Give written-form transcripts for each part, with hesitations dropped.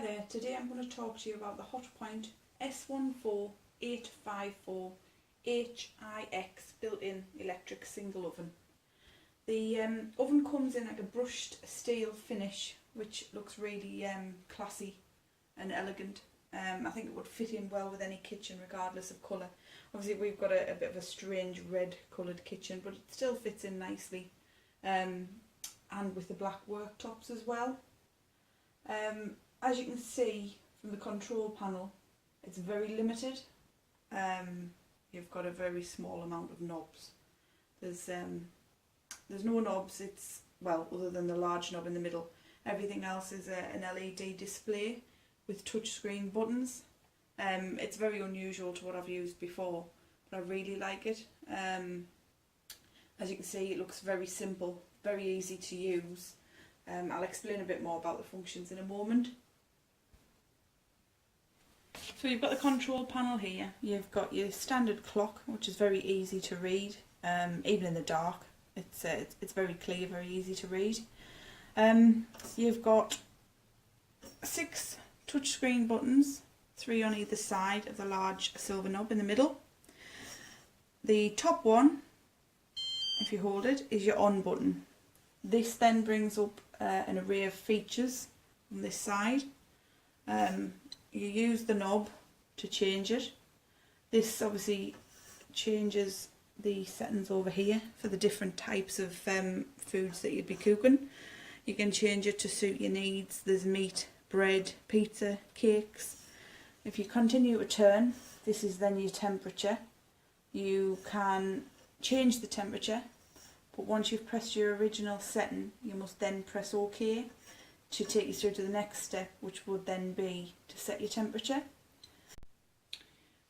Hi there, today I'm going to talk to you about the Hotpoint S14854HIX built-in electric single oven. The oven comes in like a brushed steel finish which looks really classy and elegant. I think it would fit in well with any kitchen regardless of colour. Obviously we've got a bit of a strange red coloured kitchen, but it still fits in nicely, and with the black worktops as well. As you can see from the control panel, it's very limited. You've got a very small amount of knobs. There's no knobs. It's, well, other than the large knob in the middle, everything else is an LED display with touchscreen buttons. It's very unusual to what I've used before, but I really like it. As you can see, it looks very simple, very easy to use. I'll explain a bit more about the functions in a moment. So you've got the control panel here. You've got your standard clock, which is very easy to read, even in the dark. It's very clear, very easy to read. You've got 6 touchscreen buttons, 3 on either side of the large silver knob in the middle. The top one, if you hold it, is your on button. This then brings up an array of features on this side. You use the knob to change it. This obviously changes the settings over here for the different types of foods that you'd be cooking. You can change it to suit your needs. There's meat, bread, pizza, cakes. If you continue to turn, this is then your temperature. You can change the temperature, but once you've pressed your original setting, you must then press OK to take you through to the next step, which would then be to set your temperature.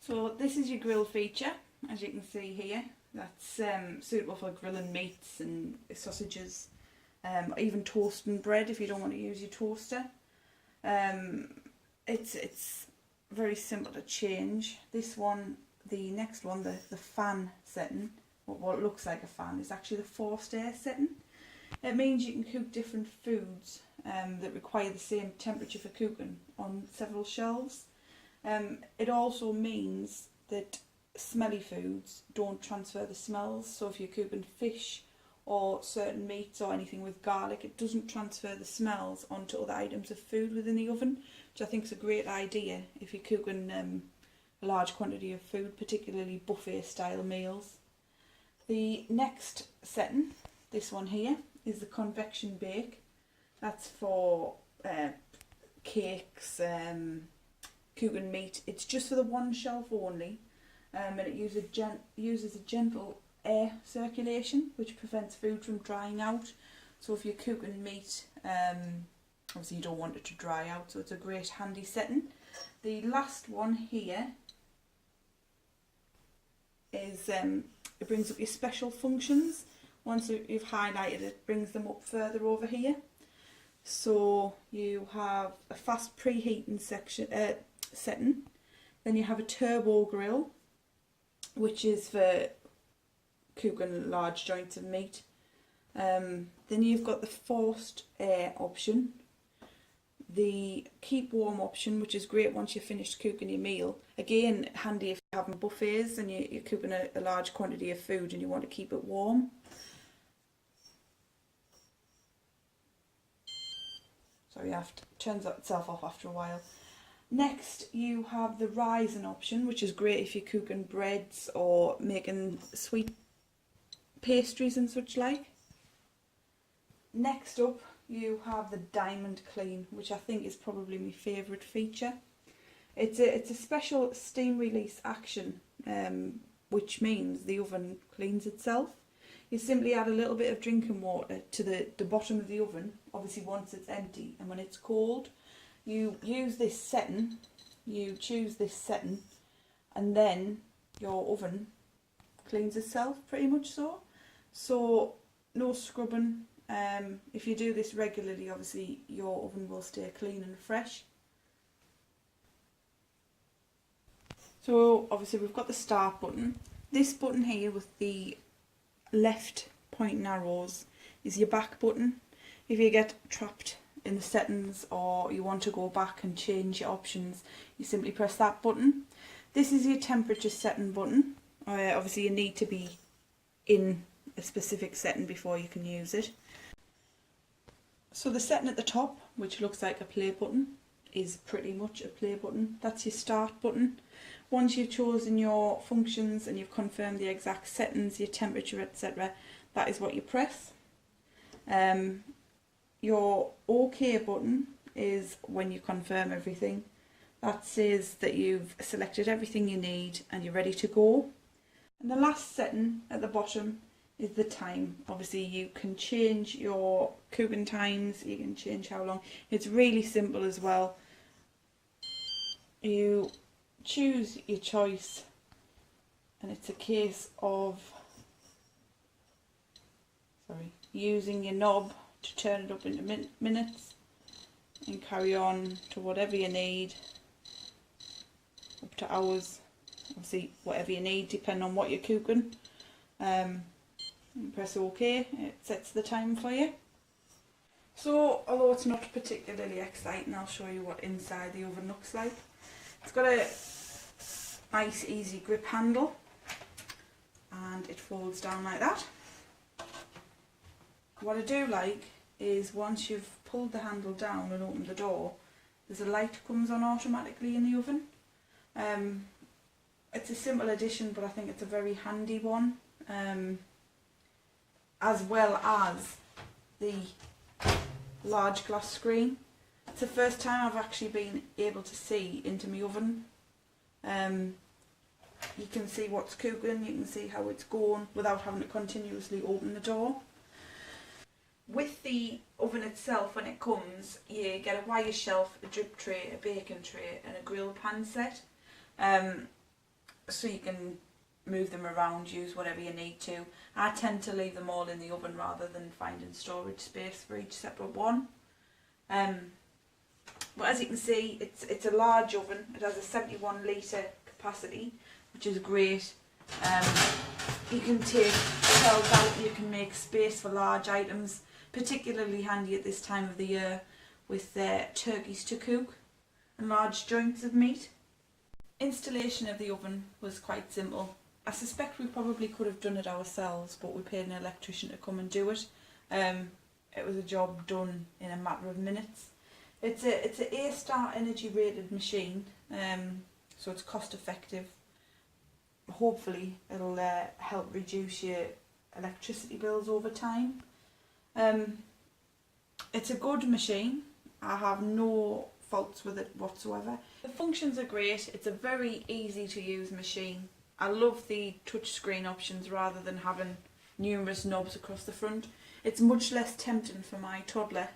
So this is your grill feature, as you can see here. That's suitable for grilling meats and sausages, even toasting bread if you don't want to use your toaster. It's very simple to change. This one, the next one, the fan setting, what looks like a fan, is actually the forced air setting. It means you can cook different foods that require the same temperature for cooking on several shelves. It also means that smelly foods don't transfer the smells. So if you're cooking fish or certain meats or anything with garlic, it doesn't transfer the smells onto other items of food within the oven, which I think is a great idea if you're cooking a large quantity of food, particularly buffet style meals. The next setting, this one here, is the convection bake. That's for cakes, cooking meat. It's just for the one shelf only, and it uses a gentle air circulation which prevents food from drying out. So if you're cooking meat, obviously you don't want it to dry out, so it's a great handy setting. The last one here is it brings up your special functions. Once you've highlighted it, brings them up further over here. So you have a fast preheating setting. Then you have a turbo grill, which is for cooking large joints of meat. Then you've got the forced air option, the keep warm option, which is great once you've finished cooking your meal. Again, handy if you're having buffets and you're cooking a large quantity of food and you want to keep it warm. Sorry, it turns itself off after a while. Next, you have the rising option, which is great if you're cooking breads or making sweet pastries and such like. Next up, you have the diamond clean, which I think is probably my favourite feature. It's a special steam release action, which means the oven cleans itself. You simply add a little bit of drinking water to the bottom of the oven, obviously once it's empty, and when it's cold, you use this setting, you choose this setting, and then your oven cleans itself, pretty much so. So, no scrubbing. If you do this regularly, obviously your oven will stay clean and fresh. So obviously we've got the start button. This button here with the left pointing arrows is your back button. If you get trapped in the settings, or you want to go back and change your options, you simply press that button. This is your temperature setting button. Obviously you need to be in a specific setting before you can use it. So the setting at the top, which looks like a play button, is pretty much a play button. That's your start button. Once you've chosen your functions and you've confirmed the exact settings, your temperature, etc., that is what you press. Your OK button is when you confirm everything. That says that you've selected everything you need and you're ready to go. And the last setting at the bottom is the time. Obviously you can change your cooking times, you can change how long. It's really simple as well. You choose your choice and it's a case of using your knob to turn it up into minutes and carry on to whatever you need, up to hours, obviously whatever you need depending on what you're cooking. Press OK, it sets the time for you. So although it's not particularly exciting, I'll show you what inside the oven looks like. It's got a nice easy grip handle and it folds down like that. What I do like is once you've pulled the handle down and opened the door, there's a light comes on automatically in the oven. It's a simple addition, but I think it's a very handy one, as well as the large glass screen. It's the first time I've actually been able to see into my oven. You can see what's cooking, you can see how it's going without having to continuously open the door. With the oven itself, when it comes, you get a wire shelf, a drip tray, a baking tray and a grill pan set. So you can move them around, use whatever you need to. I tend to leave them all in the oven rather than finding storage space for each separate one. But as you can see, it's a large oven. It has a 71 litre capacity, which is great. You can take shelves out, you can make space for large items, particularly handy at this time of the year with turkeys to cook and large joints of meat. Installation of the oven was quite simple. I suspect we probably could have done it ourselves, but we paid an electrician to come and do it. It was a job done in a matter of minutes. It's an A-star energy rated machine, so it's cost effective. Hopefully it'll help reduce your electricity bills over time. It's a good machine. I have no faults with it whatsoever. The functions are great. It's a very easy to use machine. I love the touch screen options rather than having numerous knobs across the front. It's much less tempting for my toddler.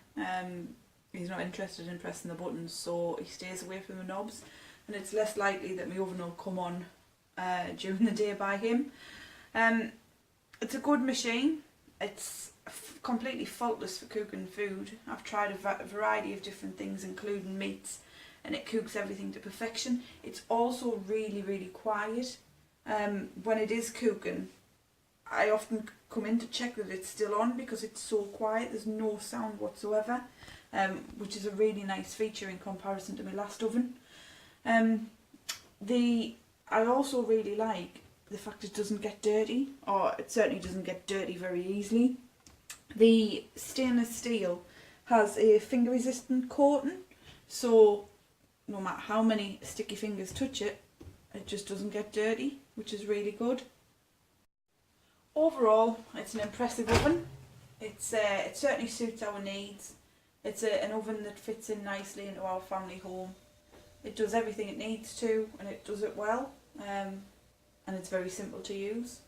He's not interested in pressing the buttons, so he stays away from the knobs, and it's less likely that my oven will come on during the day by him. It's a good machine. It's completely faultless for cooking food. I've tried a variety of different things including meats, and it cooks everything to perfection. It's also really quiet. When it is cooking, I often come in to check that it's still on because it's so quiet, there's no sound whatsoever, which is a really nice feature in comparison to my last oven. I also really like the fact it doesn't get dirty, or it certainly doesn't get dirty very easily. The stainless steel has a finger resistant coating, so no matter how many sticky fingers touch it, it just doesn't get dirty, which is really good. Overall, it's an impressive oven. It certainly suits our needs. It's an oven that fits in nicely into our family home. It does everything it needs to, and it does it well, and it's very simple to use.